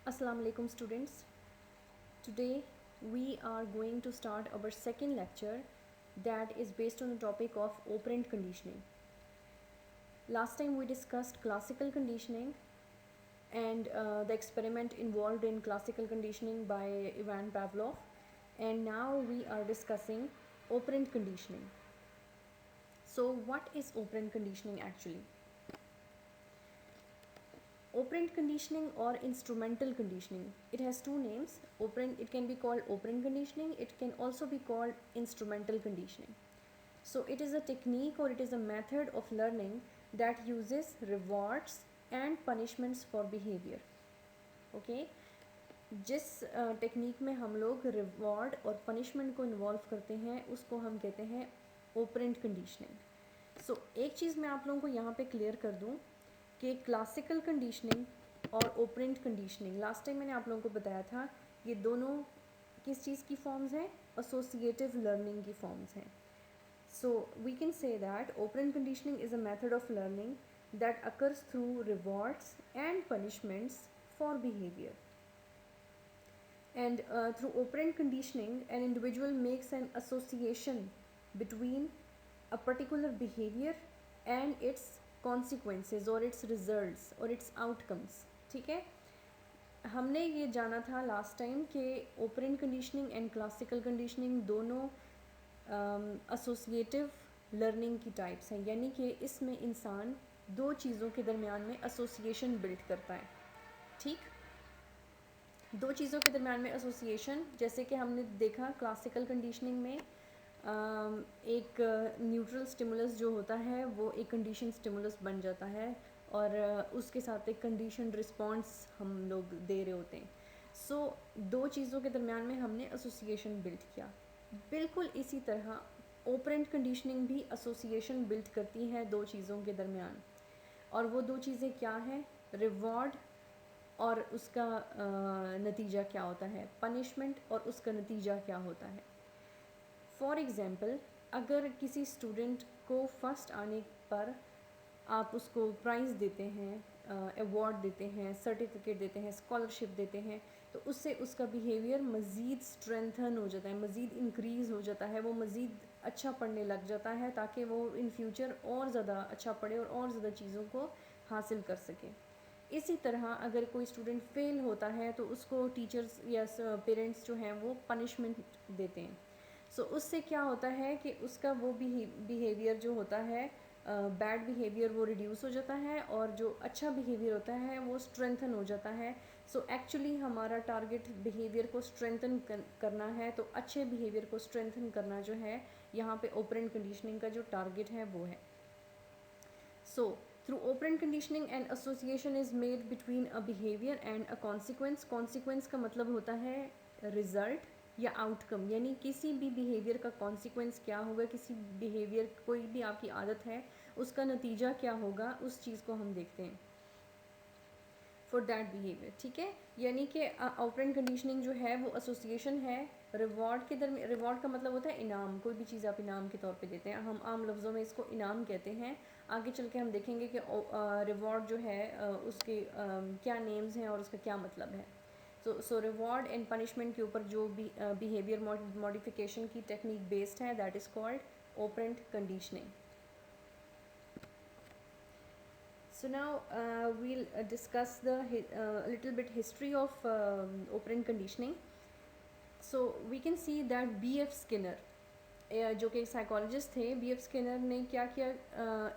Assalamu alaikum students. Today we are going to start our second lecture that is based on the topic of operant conditioning. Last time we discussed classical conditioning and the experiment involved in classical conditioning by Ivan Pavlov, and now we are discussing operant conditioning. So what is operant conditioning actually? Operant conditioning or instrumental conditioning, it has two names. It can be called operant conditioning, it can also be called instrumental conditioning. So it is a technique or it is a method of learning that uses rewards and punishments for behavior. Okay, जिस technique में हम लोग reward और punishment को involve करते हैं उसको हम कहते हैं ओपरेंट कंडीशनिंग. सो एक चीज़ मैं आप लोगों को यहाँ पे क्लियर कर दूँ कि क्लासिकल कंडीशनिंग और ओपरेंट कंडीशनिंग, लास्ट टाइम मैंने आप लोगों को बताया था, ये दोनों किस चीज़ की फॉर्म्स हैं? एसोसिएटिव लर्निंग की फॉर्म्स हैं. So we can say that operant conditioning is a method of learning that occurs through rewards and punishments for behaviour. And through operant conditioning, an individual makes an association between a particular behavior and its consequences or its results or its outcomes. ठीक है, हमने ये जाना था last time कि operant conditioning and classical conditioning दोनों associative learning की types हैं, यानी कि इसमें इंसान दो चीज़ों के दरमियान में एसोसिएशन बिल्ड करता है. ठीक, दो चीज़ों के दरम्यान में एसोसिएशन, जैसे कि हमने देखा क्लासिकल कंडीशनिंग में एक न्यूट्रल स्टिमुलस जो होता है वो एक कंडीशन स्टिमुलस बन जाता है और उसके साथ एक कंडीशन रिस्पॉन्स हम लोग दे रहे होते हैं. सो दो चीज़ों के दरम्यान में हमने एसोसिएशन बिल्ड किया. बिल्कुल इसी तरह ओपरेंट कंडीशनिंग भी एसोसिएशन बिल्ड करती है दो चीज़ों के दरमियान, और वो दो चीज़ें क्या हैं? रिवॉर्ड और उसका नतीजा क्या होता है, पनिशमेंट और उसका नतीजा क्या होता है. फॉर एग्ज़ाम्पल, अगर किसी स्टूडेंट को फर्स्ट आने पर आप उसको प्राइज़ देते हैं, अवार्ड देते हैं, सर्टिफिकेट देते हैं, स्कॉलरशिप देते हैं, तो उससे उसका बिहेवियर मज़ीद स्ट्रेंथन हो जाता है, मज़ीद इंक्रीज़ हो जाता है, वो मज़ीद अच्छा पढ़ने लग जाता है ताकि वो इन फ्यूचर और ज़्यादा अच्छा पढ़े और ज़्यादा चीज़ों को हासिल कर सके. इसी तरह अगर कोई स्टूडेंट फेल होता है तो उसको टीचर्स या पेरेंट्स जो हैं वो पनिशमेंट देते हैं. सो उससे क्या होता है कि उसका वो बिहेवियर जो होता है, बैड बिहेवियर, वो रिड्यूस हो जाता है और जो अच्छा बिहेवियर होता है वो स्ट्रेंथन हो जाता है. सो एक्चुअली हमारा टारगेट बिहेवियर को स्ट्रेंथन करना है, तो अच्छे बिहेवियर को स्ट्रेंथन करना जो है यहाँ पे ओपरेंट कंडीशनिंग का जो टारगेट है वो है. सो through operant conditioning, an association is made between a behavior and a consequence. consequence का मतलब होता है result या outcome, यानी किसी भी behavior का consequence क्या होगा, किसी behavior, कोई भी आपकी आदत है उसका नतीजा क्या होगा, उस चीज़ को हम देखते हैं फॉर दैट बिहेवियर. ठीक है, यानी कि ऑपरेंट कंडीशनिंग जो है वो एसोसिएशन है रिवॉर्ड के दरमियान. रिवॉर्ड का मतलब होता है इनाम, कोई भी चीज़ आप इनाम के तौर पे देते हैं, हम आम लफ्ज़ों में इसको इनाम कहते हैं. आगे चल के हम देखेंगे कि रिवॉर्ड जो है उसके क्या नेम्स हैं और उसका क्या मतलब है. सो रिवॉर्ड एंड पनिशमेंट के ऊपर जो भी बिहेवियर मॉडिफिकेशन की टेक्निक बेस्ड है, that is called operant conditioning. So now we'll discuss the little bit history of operant conditioning. So we can see that B.F. Skinner, जो कि साइकोलॉजिस्ट थे, B.F. Skinner ने क्या किया,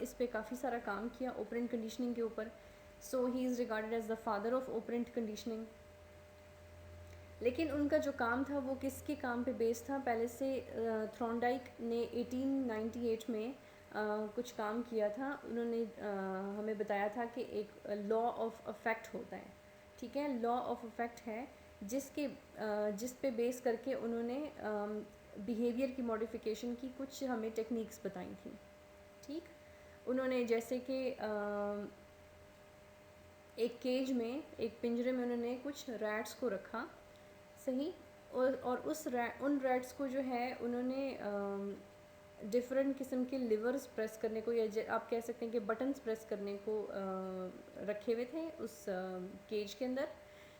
इस पे काफ़ी सारा काम किया ओपरेंट कंडीशनिंग के ऊपर. So he is regarded as the father of operant conditioning. लेकिन उनका जो काम था वो किसके काम पे बेस्ड था? पहले से थ्रॉन्डाइक ने 1898 में कुछ काम किया था. उन्होंने हमें बताया था कि एक लॉ ऑफ अफेक्ट होता है. ठीक है, लॉ ऑफ अफेक्ट है जिस पे बेस करके उन्होंने बिहेवियर की मॉडिफिकेशन की कुछ हमें टेक्निक्स बताई थी. ठीक, उन्होंने जैसे कि एक केज में, एक पिंजरे में उन्होंने कुछ रैट्स को रखा, सही, और उन रैट्स को जो है उन्होंने डिफरेंट किस्म के लिवर्स प्रेस करने को, या आप कह सकते हैं कि बटन्स प्रेस करने को रखे हुए थे उस केज के अंदर.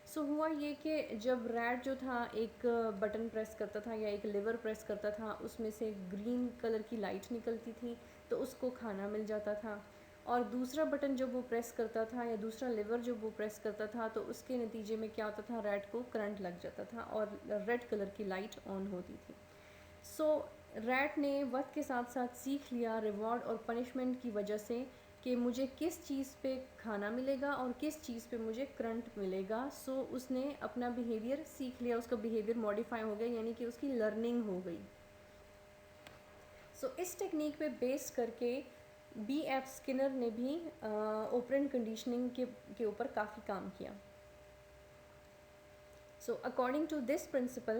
सो हुआ ये कि जब रैट जो था एक बटन प्रेस करता था या एक लिवर प्रेस करता था, उसमें से ग्रीन कलर की लाइट निकलती थी, तो उसको खाना मिल जाता था। और दूसरा बटन जब वो प्रेस करता था या दूसरा लिवर जब वो प्रेस करता था, तो उसके नतीजे में क्या होता था, रैट को करंट लग जाता था और रेड कलर की लाइट ऑन होती थी। सो रैट ने वक्त के साथ साथ सीख लिया रिवॉर्ड और पनिशमेंट की वजह से कि मुझे किस चीज़ पे खाना मिलेगा और किस चीज़ पे मुझे करंट मिलेगा। सो उसने अपना बिहेवियर सीख लिया, उसका बिहेवियर मॉडिफाई हो गया, यानी कि उसकी लर्निंग हो गई। सो इस टेक्निक पे बेस करके बी एफ स्किनर ने भी ऑपरेंट कंडीशनिंग के ऊपर काफ़ी काम किया। So according to this principle,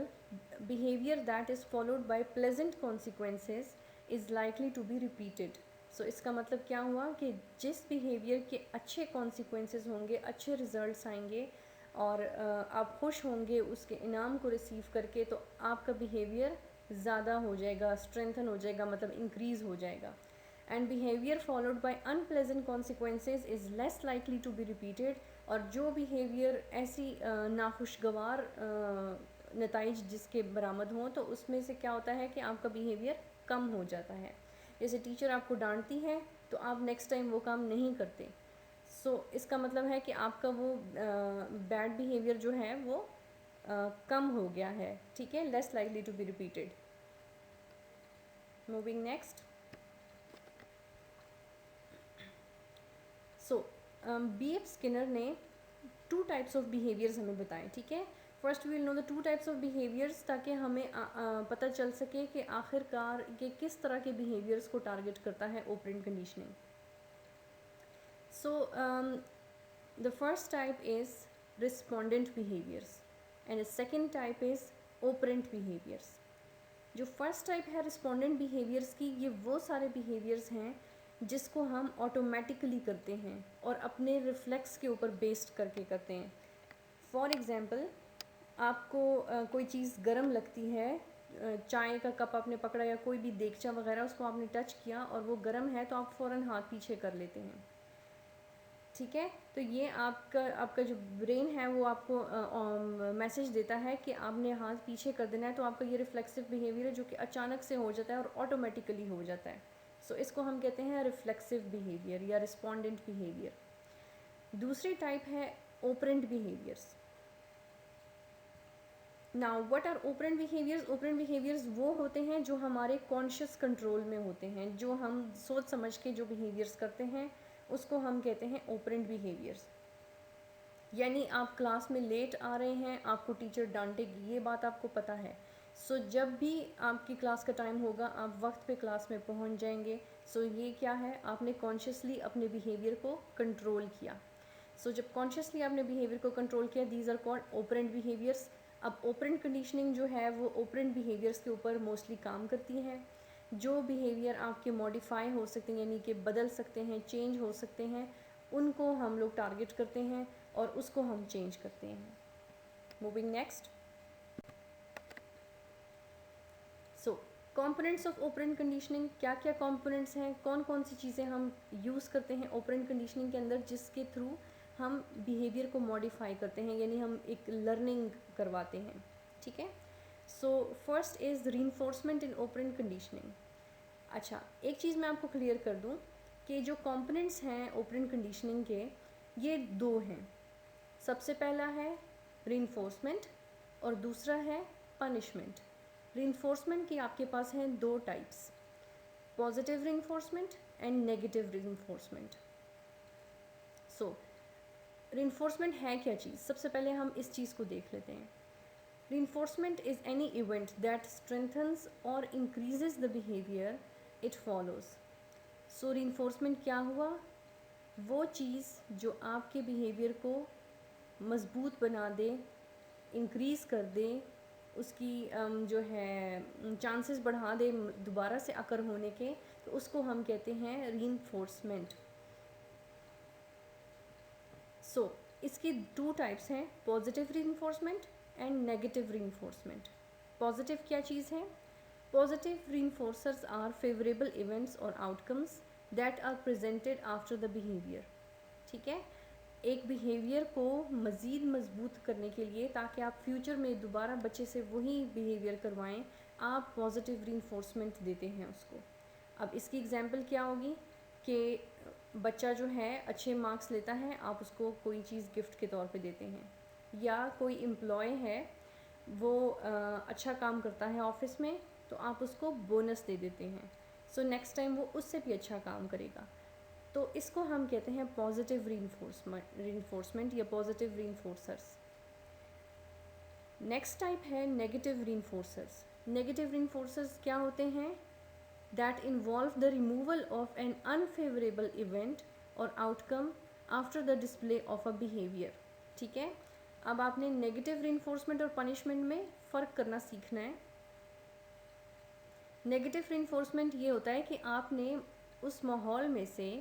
behavior that is followed by pleasant consequences is likely to be repeated. So इसका मतलब क्या हुआ कि जिस behavior के अच्छे consequences होंगे, अच्छे results आएंगे और आप खुश होंगे उसके इनाम को receive करके, तो आपका behavior ज़्यादा हो जाएगा, strengthen हो जाएगा, मतलब increase हो जाएगा। And behavior followed by unpleasant consequences is less likely to be repeated. और जो बिहेवियर ऐसी नाखुशगवार नताइज जिसके बरामद हों, तो उसमें से क्या होता है कि आपका बिहेवियर कम हो जाता है। जैसे टीचर आपको डांटती है तो आप नेक्स्ट टाइम वो काम नहीं करते। सो इसका मतलब है कि आपका वो बैड बिहेवियर जो है वो कम हो गया है, ठीक है, less likely to be repeated. Moving next. So B F Skinner ने 2 टाइप्स ऑफ बिहेवियर्स हमें बताएं, ठीक है। First we will know the 2 types of behaviours, ताकि हमें पता चल सके कि आखिरकार ये किस तरह के बिहेवियर्स को टारगेट करता है operant conditioning. So the first type is respondent behaviours and the second type is operant behaviours. जो फर्स्ट टाइप है रिस्पोंडेंट बिहेवियर्स की, ये वो सारे बिहेवियर्स हैं जिसको हम ऑटोमेटिकली करते हैं और अपने रिफ्लेक्स के ऊपर बेस्ड करके करते हैं। फॉर एग्ज़ाम्पल, आपको कोई चीज़ गर्म लगती है, चाय का कप आपने पकड़ा या कोई भी देगचा वगैरह, उसको आपने टच किया और वो गर्म है, तो आप फ़ौरन हाथ पीछे कर लेते हैं, ठीक है। तो ये आपका जो ब्रेन है वो आपको मैसेज देता है कि आपने हाथ पीछे कर देना है। तो आपका ये रिफ्लेक्सिव बिहेवियर है जो कि अचानक से हो जाता है और ऑटोमेटिकली हो जाता है। सो इसको हम कहते हैं रिफ्लेक्सिव बिहेवियर या रिस्पोंडेंट बिहेवियर। दूसरी टाइप है operant behaviours. Now what are operant behaviours? Operant behaviours वो होते हैं जो हमारे कॉन्शियस कंट्रोल में होते हैं, जो हम सोच समझ के जो बिहेवियर्स करते हैं उसको हम कहते हैं ऑपरेंट बिहेवियर्स। यानी आप क्लास में लेट आ रहे हैं, आपको टीचर डांटेगी, ये बात आपको पता है। सो जब भी आपकी क्लास का टाइम होगा आप वक्त पे क्लास में पहुंच जाएंगे। सो ये क्या है, आपने कॉन्शियसली अपने बिहेवियर को कंट्रोल किया। सो जब कॉन्शियसली आपने बिहेवियर को कंट्रोल किया, these are called operant behaviours. अब ऑपरेंट कंडीशनिंग जो है वो ऑपरेंट बिहेवियर्स के ऊपर मोस्टली काम करती है। जो बिहेवियर आपके मॉडिफाई हो सकते हैं, यानी कि बदल सकते हैं, चेंज हो सकते हैं, उनको हम लोग टारगेट करते हैं और उसको हम चेंज करते हैं। Moving next. So components of operant conditioning, क्या क्या कंपोनेंट्स हैं, कौन कौन सी चीज़ें हम यूज़ करते हैं ऑपरेंट कंडीशनिंग के अंदर, जिसके थ्रू हम बिहेवियर को मॉडिफाई करते हैं, यानी हम एक लर्निंग करवाते हैं, ठीक है। So first is reinforcement in operant conditioning. अच्छा, एक चीज़ मैं आपको क्लियर कर दूं कि जो कंपोनेंट्स हैं ऑपरेंट कंडीशनिंग के, ये 2 हैं। सबसे पहला है रीइंफोर्समेंट और दूसरा है पनिशमेंट। रीइंफोर्समेंट की आपके पास हैं 2 types, positive reinforcement and negative reinforcement. So reinforcement है क्या चीज़, सबसे पहले हम इस चीज़ को देख लेते हैं। Reinforcement is any event that strengthens or increases the behavior it follows. So reinforcement क्या हुआ, वो चीज़ जो आपके बिहेवियर को मज़बूत बना दे, इंक्रीज़ कर दे, उसकी जो है चांसेस बढ़ा दे दोबारा से अकर होने के, तो उसको हम कहते हैं reinforcement. So इसकी 2 टाइप्स हैं, positive reinforcement and negative reinforcement. Positive क्या चीज़ है? Positive reinforcers are favourable events और outcomes that are presented after the behaviour, ठीक है। एक बिहेवियर को मज़ीद मजबूत करने के लिए, ताकि आप फ्यूचर में दोबारा बच्चे से वही बिहेवियर करवाएं, आप पॉजिटिव रीइंफोर्समेंट देते हैं उसको। अब इसकी एग्जांपल क्या होगी कि बच्चा जो है अच्छे मार्क्स लेता है, आप उसको कोई चीज़ गिफ्ट के तौर पे देते हैं, या कोई एम्प्लॉय है वो अच्छा काम करता है ऑफिस में, तो आप उसको बोनस दे देते हैं। सो नेक्स्ट टाइम वो उससे भी अच्छा काम करेगा। तो इसको हम कहते हैं पॉजिटिव रीइंफोर्समेंट या पॉजिटिव रीइंफोर्सर्स। नेक्स्ट टाइप है नेगेटिव रीइंफोर्सर्स। नेगेटिव रीइंफोर्सर्स क्या होते हैं? That involve the removal of an unfavourable event और outcome after the display of a behaviour. ठीक है, अब आपने नेगेटिव रीइंफोर्समेंट और पनिशमेंट में फ़र्क करना सीखना है। नेगेटिव रीइंफोर्समेंट ये होता है कि आपने उस माहौल में से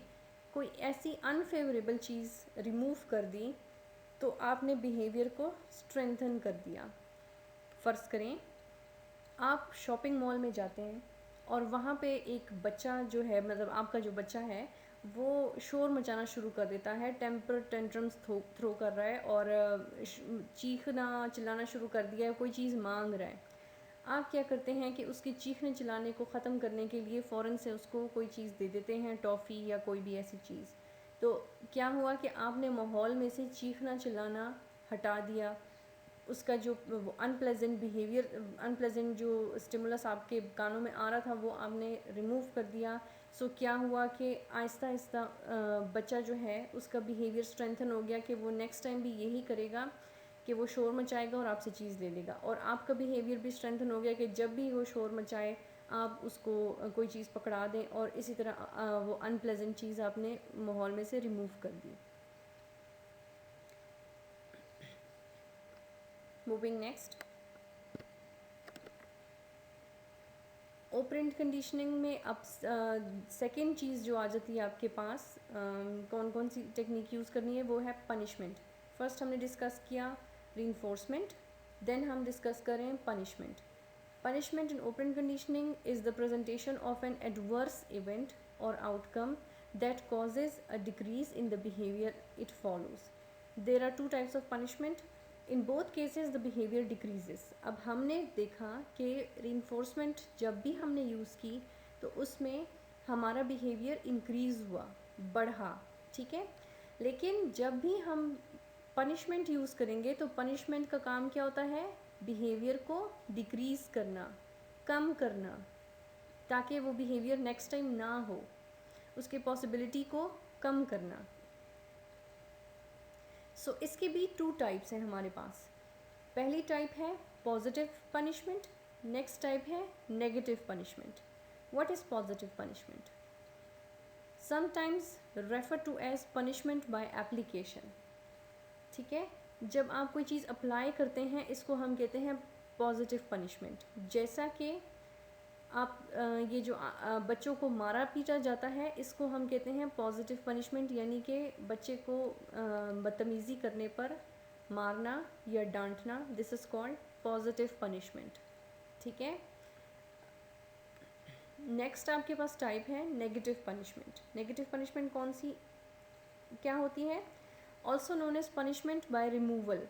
कोई ऐसी अनफेवरेबल चीज़ रिमूव कर दी, तो आपने बिहेवियर को स्ट्रेंथन कर दिया। फ़र्ज़ करें आप शॉपिंग मॉल में जाते हैं और वहाँ पे एक बच्चा जो है, मतलब आपका जो बच्चा है, वो शोर मचाना शुरू कर देता है, टेम्पर टेंट्रम्स थ्रो कर रहा है और चीखना चिल्लाना शुरू कर दिया है, कोई चीज़ मांग रहा है। आप क्या करते हैं कि उसके चीखने चिल्लाने को ख़त्म करने के लिए फ़ौरन से उसको कोई चीज़ दे देते हैं, टॉफ़ी या कोई भी ऐसी चीज़। तो क्या हुआ कि आपने माहौल में से चीखना चिल्लाना हटा दिया, उसका जो अनप्लेजेंट बिहेवियर, अनप्लेजेंट जो स्टिमुलस आपके कानों में आ रहा था, वो आपने रिमूव कर दिया। सो क्या हुआ कि आहिस्ता आहिस्ता बच्चा जो है उसका बिहेवियर स्ट्रेंथन हो गया कि वो नेक्स्ट टाइम भी यही करेगा कि वो शोर मचाएगा और आपसे चीज़ ले लेगा। और आपका बिहेवियर भी स्ट्रेंथन हो गया कि जब भी वो शोर मचाए आप उसको कोई चीज़ पकड़ा दें, और इसी तरह वो अनप्लेजेंट चीज़ आपने माहौल में से रिमूव कर दी। मूविंग नेक्स्ट, ऑपरेंट कंडीशनिंग में अब सेकेंड चीज़ जो आ जाती है आपके पास, कौन कौन सी टेक्निक यूज़ करनी है, वो है पनिशमेंट। फर्स्ट हमने डिस्कस किया रीइंफोर्समेंट, देन हम डिस्कस करें punishment. Punishment in operant conditioning is the presentation of an adverse event or outcome that causes a decrease in the behavior it follows. There are two types of punishment. In both cases the behavior decreases. अब हमने देखा कि reinforcement जब भी हमने use की तो उसमें हमारा behavior increase हुआ, बढ़ा, ठीक है। लेकिन जब भी हम पनिशमेंट यूज़ करेंगे तो पनिशमेंट का काम क्या होता है? बिहेवियर को डिक्रीज़ करना, कम करना, ताकि वो बिहेवियर नेक्स्ट टाइम ना हो, उसके पॉसिबिलिटी को कम करना। सो इसके भी टू टाइप्स हैं हमारे पास। पहली टाइप है पॉजिटिव पनिशमेंट, नेक्स्ट टाइप है negative punishment. What is positive punishment? Sometimes refer to as punishment by application. ठीक है, जब आप कोई चीज़ अप्लाई करते हैं इसको हम कहते हैं पॉजिटिव पनिशमेंट। जैसा कि आप ये जो बच्चों को मारा पीटा जाता है इसको हम कहते हैं पॉजिटिव पनिशमेंट, यानी कि बच्चे को बदतमीज़ी करने पर मारना या डांटना, this is called positive punishment. ठीक है, नेक्स्ट आपके पास टाइप है नेगेटिव पनिशमेंट। नेगेटिव पनिशमेंट कौन सी क्या होती है? Also known as punishment by removal.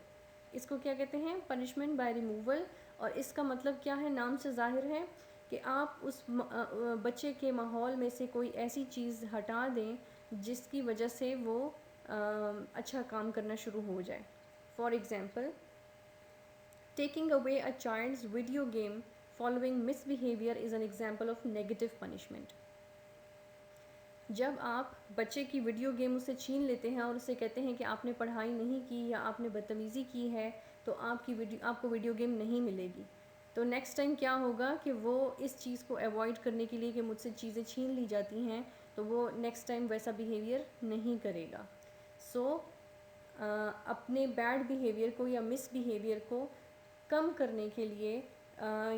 इसको क्या कहते हैं? Punishment by removal. और इसका मतलब क्या है? नाम से जाहिर है कि आप उस बच्चे के माहौल में से कोई ऐसी चीज़ हटा दें जिसकी वजह से वो अच्छा काम करना शुरू हो जाए। For example, taking away a child's video game following misbehaviour is an example of negative punishment. जब आप बच्चे की वीडियो गेम उससे छीन लेते हैं और उससे कहते हैं कि आपने पढ़ाई नहीं की या आपने बदतमीज़ी की है तो आपको वीडियो गेम नहीं मिलेगी, तो नेक्स्ट टाइम क्या होगा कि वो इस चीज़ को अवॉइड करने के लिए कि मुझसे चीज़ें छीन ली जाती हैं, तो वो नेक्स्ट टाइम वैसा बिहेवियर नहीं करेगा। सो अपने बैड बिहेवियर को या मिस बिहेवियर को कम करने के लिए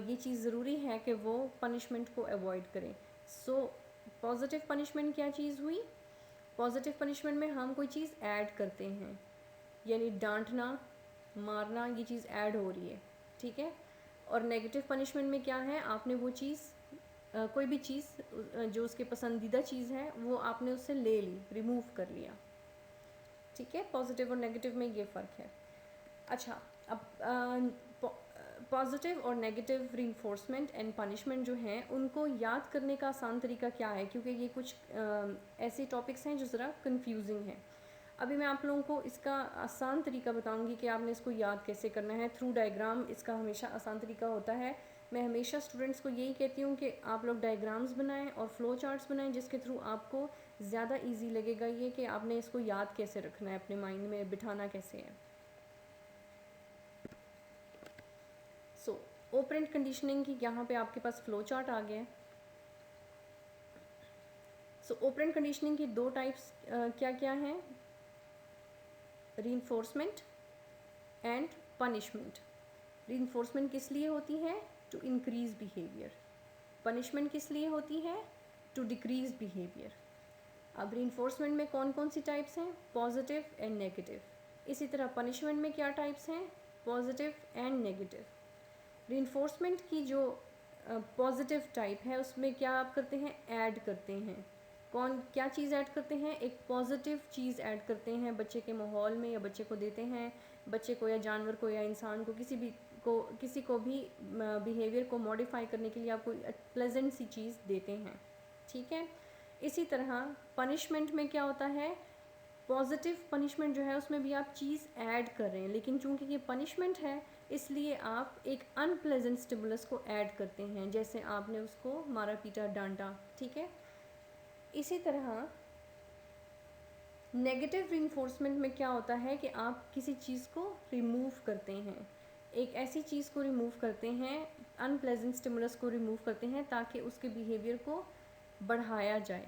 ये चीज़ ज़रूरी है कि वो पनिशमेंट को अवॉइड करें। सो पॉजिटिव पनिशमेंट क्या चीज़ हुई? पॉजिटिव पनिशमेंट में हम कोई चीज़ ऐड करते हैं, यानी डांटना, मारना, ये चीज़ ऐड हो रही है, ठीक है। और नेगेटिव पनिशमेंट में क्या है? आपने वो चीज़ कोई भी चीज़ जो उसके पसंदीदा चीज़ है वो आपने उससे ले ली, रिमूव कर लिया। ठीक है, पॉजिटिव और नेगेटिव में ये फ़र्क है। अच्छा, अब पॉजिटिव और नेगेटिव रीइंफोर्समेंट एंड पनिशमेंट जो हैं उनको याद करने का आसान तरीका क्या है, क्योंकि ये कुछ ऐसे टॉपिक्स हैं जो ज़रा कंफ्यूजिंग हैं। अभी मैं आप लोगों को इसका आसान तरीका बताऊंगी कि आपने इसको याद कैसे करना है। थ्रू डायग्राम इसका हमेशा आसान तरीका होता है। मैं हमेशा स्टूडेंट्स को यही कहती हूँ कि आप लोग डायग्राम्स बनाएं और फ्लो चार्ट्स बनाएं, जिसके थ्रू आपको ज़्यादा इजी लगेगा ये कि आपने इसको याद कैसे रखना है, अपने माइंड में बिठाना कैसे है। सो ऑपरेंट कंडीशनिंग की यहाँ पे आपके पास फ्लो चार्ट आ गया है। सो ऑपरेंट कंडीशनिंग की दो टाइप्स क्या क्या हैं, रीइंफोर्समेंट एंड पनिशमेंट। रीइंफोर्समेंट किस लिए होती है, टू इंक्रीज बिहेवियर। पनिशमेंट किस लिए होती है, टू डिक्रीज बिहेवियर। अब रीइंफोर्समेंट में कौन कौन सी टाइप्स हैं, पॉजिटिव एंड नेगेटिव। इसी तरह पनिशमेंट में क्या टाइप्स हैं, पॉजिटिव एंड नेगेटिव। रीइंफोर्समेंट की जो पॉजिटिव टाइप है उसमें क्या आप करते हैं, ऐड करते हैं। कौन क्या चीज़ ऐड करते हैं, एक पॉजिटिव चीज़ ऐड करते हैं बच्चे के माहौल में, या बच्चे को देते हैं, बच्चे को या जानवर को या इंसान को, किसी को भी बिहेवियर को मॉडिफाई करने के लिए आप कोई प्लेजेंट सी चीज़ देते हैं। ठीक है। इसी तरह पनिशमेंट में क्या होता है, पॉजिटिव पनिशमेंट जो है उसमें भी आप चीज़ ऐड कर रहे हैं, लेकिन चूंकि ये पनिशमेंट है इसलिए आप एक अनप्लेजेंट स्टिमुलस को ऐड करते हैं, जैसे आपने उसको मारा पीटा डांटा। ठीक है। इसी तरह नेगेटिव रीइंफोर्समेंट में क्या होता है कि आप किसी चीज़ को रिमूव करते हैं, एक ऐसी चीज़ को रिमूव करते हैं, अनप्लेजेंट स्टिमुलस को रिमूव करते हैं ताकि उसके बिहेवियर को बढ़ाया जाए।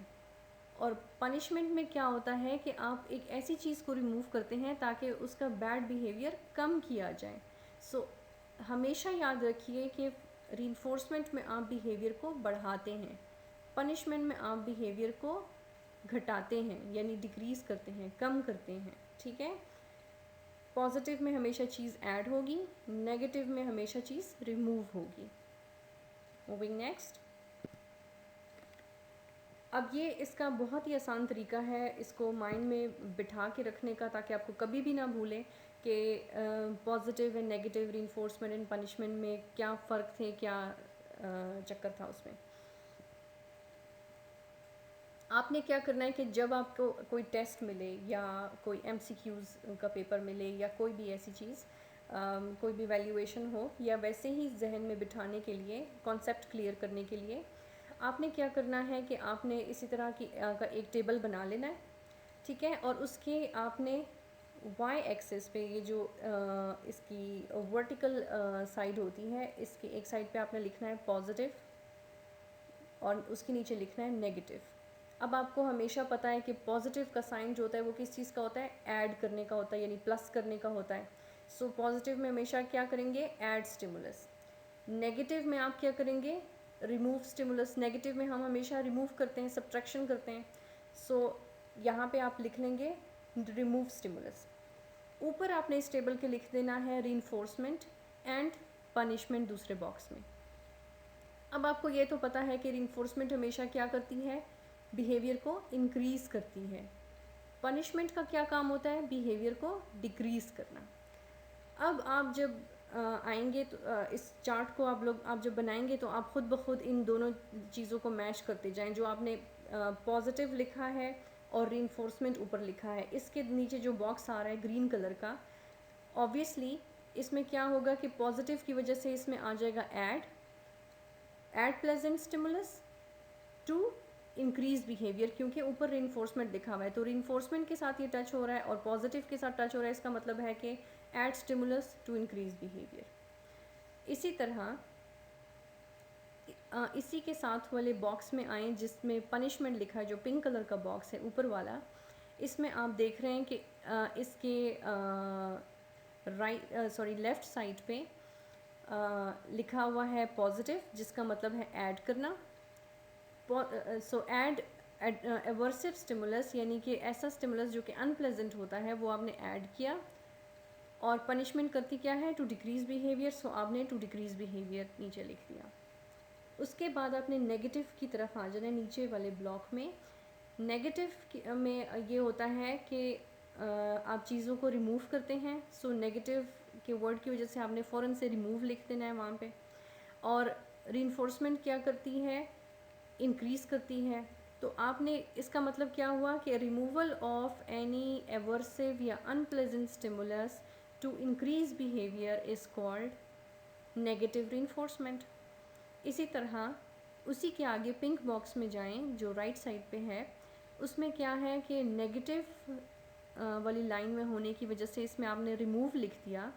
और पनिशमेंट में क्या होता है कि आप एक ऐसी चीज़ को रिमूव करते हैं ताकि उसका बैड बिहेवियर कम किया जाए। सो हमेशा याद रखिए कि रीइंफोर्समेंट में आप बिहेवियर को बढ़ाते हैं, पनिशमेंट में आप बिहेवियर को घटाते हैं, यानी डिक्रीज़ करते हैं, कम करते हैं। ठीक है। पॉजिटिव में हमेशा चीज़ ऐड होगी, नेगेटिव में हमेशा चीज़ रिमूव होगी। Moving next. अब ये इसका बहुत ही आसान तरीका है इसको माइंड में बिठा के रखने का, ताकि आपको कभी भी ना भूलें कि positive and negative reinforcement and punishment में क्या फ़र्क थे, क्या चक्कर था उसमें। आपने क्या करना है कि जब आपको कोई टेस्ट मिले या कोई MCQs का पेपर मिले या कोई भी ऐसी चीज़, कोई भी वैल्यूएशन हो, या वैसे ही जहन में बिठाने के लिए, कॉन्सेप्ट क्लियर करने के लिए आपने क्या करना है कि आपने इसी तरह की का एक टेबल बना लेना है। ठीक है। और उसके आपने y एक्सिस पे ये जो इसकी वर्टिकल साइड होती है, इसकी एक साइड पे आपने लिखना है पॉजिटिव और उसके नीचे लिखना है नेगेटिव। अब आपको हमेशा पता है कि पॉजिटिव का साइन जो होता है वो किस चीज़ का होता है, ऐड करने का होता है, यानी प्लस करने का होता है। सो पॉजिटिव में हमेशा क्या करेंगे, ऐड स्टिमुलस। नेगेटिव में आप क्या करेंगे, रिमूव स्टिमुलस। नेगेटिव में हम हमेशा रिमूव करते हैं, सब्ट्रैक्शन करते हैं। सो यहाँ पे आप लिख लेंगे रिमूव स्टिमुलस। ऊपर आपने इस टेबल के लिख देना है रीइंफोर्समेंट एंड पनिशमेंट दूसरे बॉक्स में। अब आपको ये तो पता है कि रीइंफोर्समेंट हमेशा क्या करती है, बिहेवियर को इंक्रीज़ करती है। पनिशमेंट का क्या काम होता है, बिहेवियर को डिक्रीज़ करना। अब आप जब आएंगे तो इस चार्ट को आप जब बनाएंगे तो आप खुद ब खुद इन दोनों चीज़ों को मैच करते जाएं। जो आपने पॉजिटिव लिखा है और रीइंफोर्समेंट ऊपर लिखा है, इसके नीचे जो बॉक्स आ रहा है ग्रीन कलर का, ऑब्वियसली इसमें क्या होगा कि पॉजिटिव की वजह से इसमें आ जाएगा add pleasant stimulus to increase behaviour, क्योंकि ऊपर रीइंफोर्समेंट लिखा हुआ है तो रीइंफोर्समेंट के साथ ये टच हो रहा है और पॉजिटिव के साथ टच हो रहा है। इसका मतलब है कि add stimulus to increase behaviour. इसी तरह इसी के साथ वाले बॉक्स में आए जिसमें पनिशमेंट लिखा है, जो पिंक कलर का बॉक्स है ऊपर वाला, इसमें आप देख रहे हैं कि इसके लेफ़्ट साइड पे लिखा हुआ है पॉजिटिव, जिसका मतलब है ऐड करना। सो ऐड एवर्सिव स्टिमुलस, यानी कि ऐसा स्टिमुलस जो कि अनप्लेजेंट होता है वो आपने ऐड किया। और पनिशमेंट करती क्या है, टू डिक्रीज़ बिहेवियर, सो आपने टू डिक्रीज़ बिहेवियर नीचे लिख दिया। उसके बाद आपने नेगेटिव की तरफ आ जाना है, नीचे वाले ब्लॉक में। नेगेटिव में ये होता है कि आप चीज़ों को रिमूव करते हैं, सो नेगेटिव के वर्ड की वजह से आपने फ़ौरन से रिमूव लिख देना है वहाँ पे। और रीइंफोर्समेंट क्या करती है, इंक्रीज़ करती है। तो आपने, इसका मतलब क्या हुआ कि रिमूवल ऑफ एनी एवर्सिव या unpleasant stimulus to increase behaviour is called negative reinforcement. इसी तरह उसी के आगे पिंक बॉक्स में जाएं जो राइट साइड पे है, उसमें क्या है कि नेगेटिव वाली लाइन में होने की वजह से इसमें आपने रिमूव लिख दिया,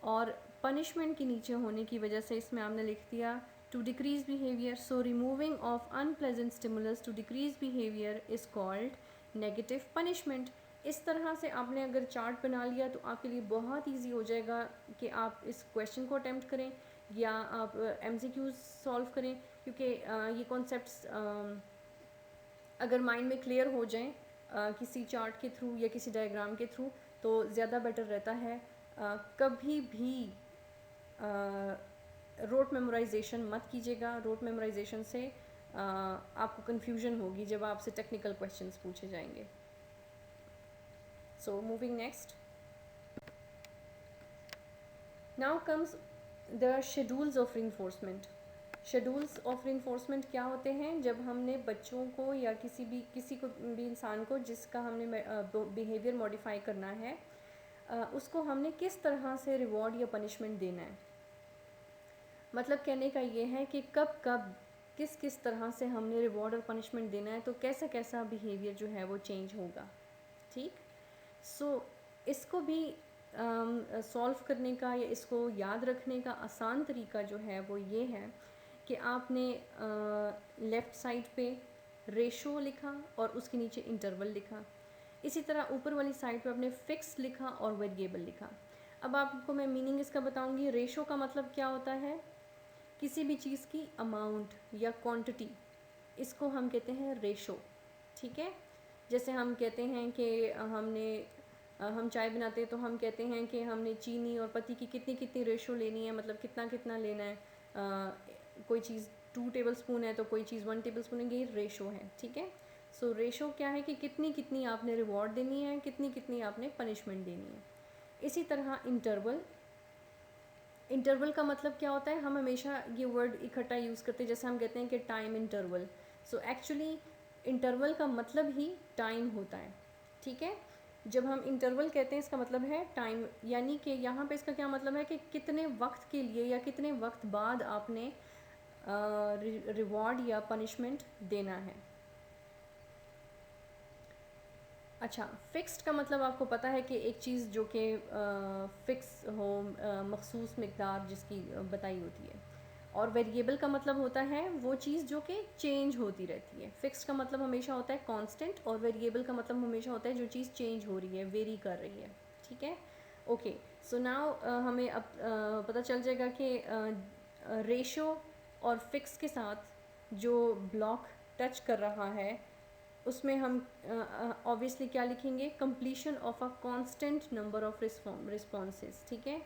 और पनिशमेंट के नीचे होने की वजह से इसमें आपने लिख दिया to decrease behaviour. So removing of unpleasant stimulus to decrease behaviour is called negative punishment. इस तरह से आपने अगर चार्ट बना लिया तो आपके लिए बहुत ईजी हो जाएगा कि आप इस क्वेश्चन को अटैम्प्ट करें या आप MCQs सॉल्व करें, क्योंकि ये कॉन्सेप्ट्स अगर माइंड में क्लियर हो जाएं किसी चार्ट के थ्रू या किसी डायग्राम के थ्रू तो ज़्यादा बेटर रहता है। कभी भी रोट मेमोराइजेशन मत कीजिएगा। रोट मेमोराइजेशन से आपको कन्फ्यूजन होगी जब आपसे टेक्निकल क्वेश्चंस पूछे जाएंगे। So moving next, now comes the schedules of reinforcement. Schedules of reinforcement क्या होते हैं? जब हमने बच्चों को या किसी को भी इंसान को जिसका हमने बिहेवियर मॉडिफाई करना है, उसको हमने किस तरह से रिवॉर्ड या पनिशमेंट देना है। मतलब कहने का ये है कि कब कब किस किस तरह से हमने रिवॉर्ड और पनिशमेंट देना है, तो कैसा कैसा बिहेवियर जो है वो चेंज होगा। ठीक, सो इसको भी सॉल्व करने का या इसको याद रखने का आसान तरीका जो है वो ये है कि आपने लेफ़्ट साइड पे रेशो लिखा और उसके नीचे इंटरवल लिखा। इसी तरह ऊपर वाली साइड पे आपने फिक्स लिखा और वेरिएबल लिखा। अब आपको मैं मीनिंग इसका बताऊंगी। रेशो का मतलब क्या होता है? किसी भी चीज़ की अमाउंट या क्वांटिटी, इसको हम कहते हैं रेशो। ठीक है, जैसे हम कहते हैं कि हम चाय बनाते हैं तो हम कहते हैं कि हमने चीनी और पत्ती की कितनी कितनी रेशो लेनी है, मतलब कितना कितना लेना है। कोई चीज़ 2 टेबल स्पून है तो कोई चीज़ 1 टेबल स्पून है, ये रेशो है। ठीक है, सो रेशो क्या है कि कितनी कितनी आपने रिवॉर्ड देनी है, कितनी कितनी आपने पनिशमेंट देनी है। इसी तरह इंटरवल, इंटरवल का मतलब क्या होता है? हम हमेशा ये वर्ड इकट्ठा यूज़ करते हैं, जैसे हम कहते हैं कि time interval. So actually interval का मतलब ही टाइम होता है। ठीक है, जब हम इंटरवल कहते हैं इसका मतलब है टाइम, यानी कि यहाँ पे इसका क्या मतलब है कि कितने वक्त के लिए या कितने वक्त बाद आपने रिवॉर्ड या पनिशमेंट देना है। अच्छा, फ़िक्स्ड का मतलब आपको पता है कि एक चीज़ जो कि फ़िक्स हो, मखसूस मकदार जिसकी बताई होती है। और वेरिएबल का मतलब होता है वो चीज़ जो कि चेंज होती रहती है। फ़िक्स्ड का मतलब हमेशा होता है कांस्टेंट, और वेरिएबल का मतलब हमेशा होता है जो चीज़ चेंज हो रही है, वेरी कर रही है। ठीक है, ओके। सो नाउ हमें अब पता चल जाएगा कि रेशो और फिक्स के साथ जो ब्लॉक टच कर रहा है उसमें हम ऑब्वियसली क्या लिखेंगे? Completion of a constant number of responses. ठीक है,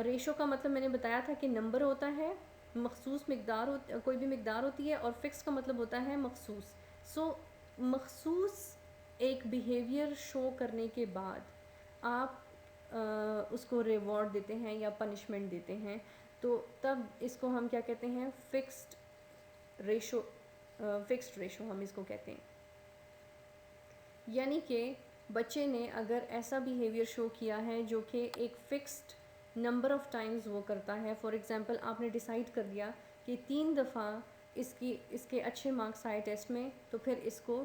रेशो का मतलब मैंने बताया था कि नंबर होता है, मखसूस मकदार कोई भी मकदार होती है, और फिक्स का मतलब होता है मखसूस। सो मखसूस एक बिहेवियर शो करने के बाद आप उसको रिवॉर्ड देते हैं या पनिशमेंट देते हैं, तो तब इसको हम क्या कहते हैं? Fixed ratio. फिक्स्ड रेशो हम इसको कहते हैं। यानी कि बच्चे ने अगर ऐसा बिहेवियर शो किया है जो कि एक फ़िक्स्ड नंबर ऑफ़ टाइम्स वो करता है। फॉर एग्ज़ाम्पल आपने डिसाइड कर दिया कि 3 दफ़ा इसके अच्छे मार्क्स आए टेस्ट में तो फिर इसको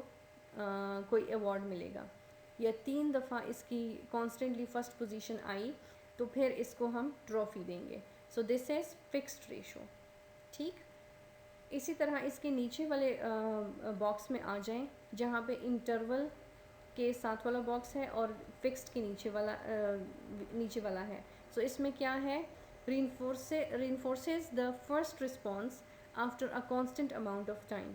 कोई अवार्ड मिलेगा, या 3 दफ़ा इसकी कॉन्स्टेंटली फ़र्स्ट पोजीशन आई तो फिर इसको हम ट्रॉफ़ी देंगे। So this is fixed ratio. ठीक, इसी तरह इसके नीचे वाले बॉक्स में आ जाएं जहाँ पे इंटरवल के साथ वाला बॉक्स है और फिक्स्ड के नीचे वाला है। सो इसमें क्या है? reinforces the first response after a constant amount of time.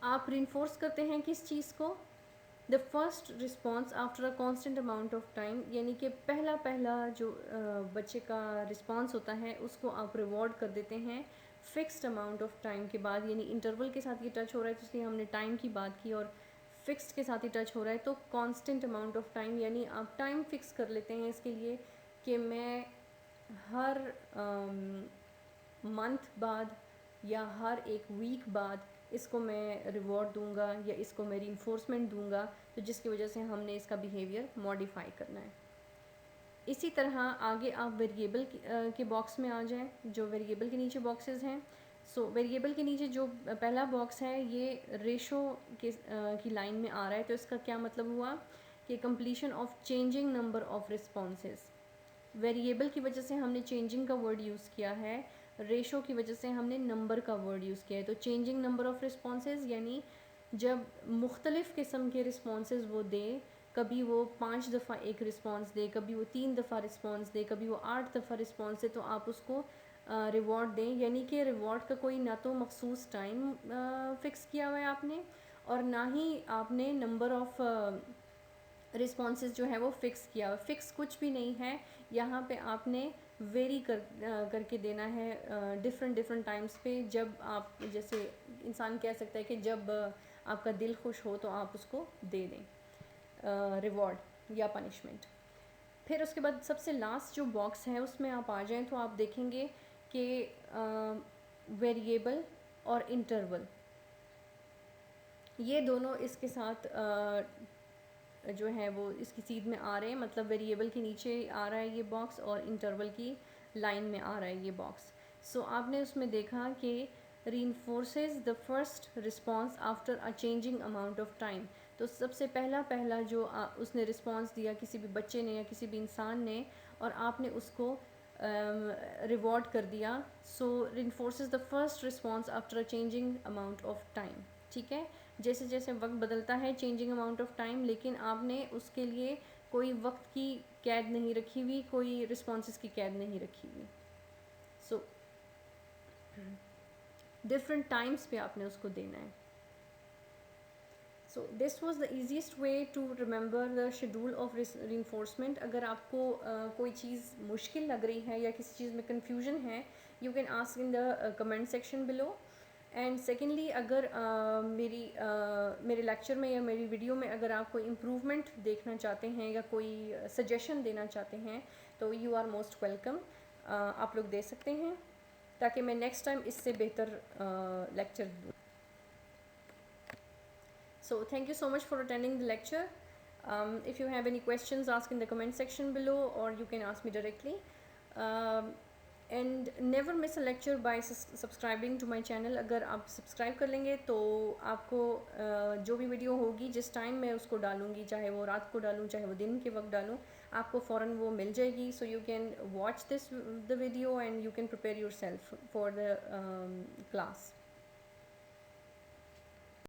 आप reinforce करते हैं किस चीज़ को? The first response after a constant amount of time, यानी कि पहला जो बच्चे का रिस्पॉन्स होता है उसको आप रिवॉर्ड कर देते हैं फिक्स्ड अमाउंट ऑफ टाइम के बाद। यानी इंटरवल के साथ ये टच हो रहा है तो इसलिए हमने टाइम की बात की, और फिक्स्ड के साथ ही टच हो रहा है तो कांस्टेंट अमाउंट ऑफ टाइम, यानी आप टाइम फिक्स कर लेते हैं इसके लिए कि मैं हर मंथ बाद या हर एक वीक बाद इसको मैं रिवॉर्ड दूंगा या इसको मैं रीइंफोर्समेंट दूंगा, तो जिसकी वजह से हमने इसका बिहेवियर मॉडिफाई करना है। इसी तरह आगे आप वेरिएबल के बॉक्स में आ जाएं, जो वेरिएबल के नीचे बॉक्सेस हैं। सो वेरिएबल के नीचे जो पहला बॉक्स है ये रेशो के की लाइन में आ रहा है, तो इसका क्या मतलब हुआ कि completion of changing number of responses. Variable की वजह से हमने चेंजिंग का वर्ड यूज़ किया है, रेशो की वजह से हमने नंबर का वर्ड यूज़ किया है। तो चेंजिंग नंबर ऑफ रिस्पॉन्सेज यानी जब मुख्तलिफ़ किस्म के रिस्पॉन्सेज वो दे, कभी वो 5 दफ़ा एक रिस्पॉन्स दे, कभी वो 3 दफ़ा रिस्पॉन्स दे, कभी वो 8 दफ़ा रिस्पॉन्स दे, तो आप उसको रिवॉर्ड दें। यानी कि रिवॉर्ड का कोई ना तो मखसूस टाइम फ़िक्स किया हुआ है आपने, और ना ही आपने नंबर ऑफ़ रिस्पॉन्सेज जो है वो फ़िक्स किया हुआ। फ़िक्स कुछ भी नहीं है, यहाँ पे आपने वेरी करके देना है डिफरेंट टाइम्स पे। जब आप, जैसे इंसान कह सकता है कि जब आपका दिल खुश हो तो आप उसको दे दें रिवॉर्ड या पनिशमेंट। फिर उसके बाद सबसे लास्ट जो बॉक्स है उसमें आप आ जाएं तो आप देखेंगे कि वेरिएबल और इंटरवल, ये दोनों इसके साथ जो है वो इसकी सीध में आ रहे हैं। मतलब वेरिएबल के नीचे आ रहा है ये बॉक्स और इंटरवल की लाइन में आ रहा है ये बॉक्स। सो आपने उसमें देखा कि reinforces the first response after a changing amount of time। तो सबसे पहला जो उसने रिस्पॉन्स दिया किसी भी बच्चे ने या किसी भी इंसान ने, और आपने उसको रिवॉर्ड कर दिया। सो reinforces the first response after a changing amount of time। ठीक है, जैसे जैसे वक्त बदलता है चेंजिंग अमाउंट ऑफ टाइम, लेकिन आपने उसके लिए कोई वक्त की कैद नहीं रखी हुई, कोई रिस्पॉन्सेस की कैद नहीं रखी हुई। सो डिफरेंट टाइम्स पे आपने उसको देना है। So this was the easiest way to remember the schedule of reinforcement। अगर आपको कोई चीज़ मुश्किल लग रही है या किसी चीज़ में कन्फ्यूजन है, you can ask in the comment section below. And secondly, अगर मेरे लेक्चर में या मेरी वीडियो में अगर आप कोई इम्प्रूवमेंट देखना चाहते हैं या कोई सजेशन देना चाहते हैं तो यू आर मोस्ट वेलकम, आप लोग दे सकते हैं, ताकि मैं नेक्स्ट टाइम इससे बेहतर लेक्चर दूँ। So thank you so much for attending the lecture. If you have any questions, ask in the comment section below, or you can ask me directly. And never miss a lecture by subscribing to my channel। अगर आप subscribe कर लेंगे तो आपको जो भी video होगी जिस टाइम मैं उसको डालूँगी, चाहे वो रात को डालूँ चाहे वो दिन के वक्त डालूँ, आपको फ़ौरन वो मिल जाएगी। So you can watch this the video and you can prepare your self for the class.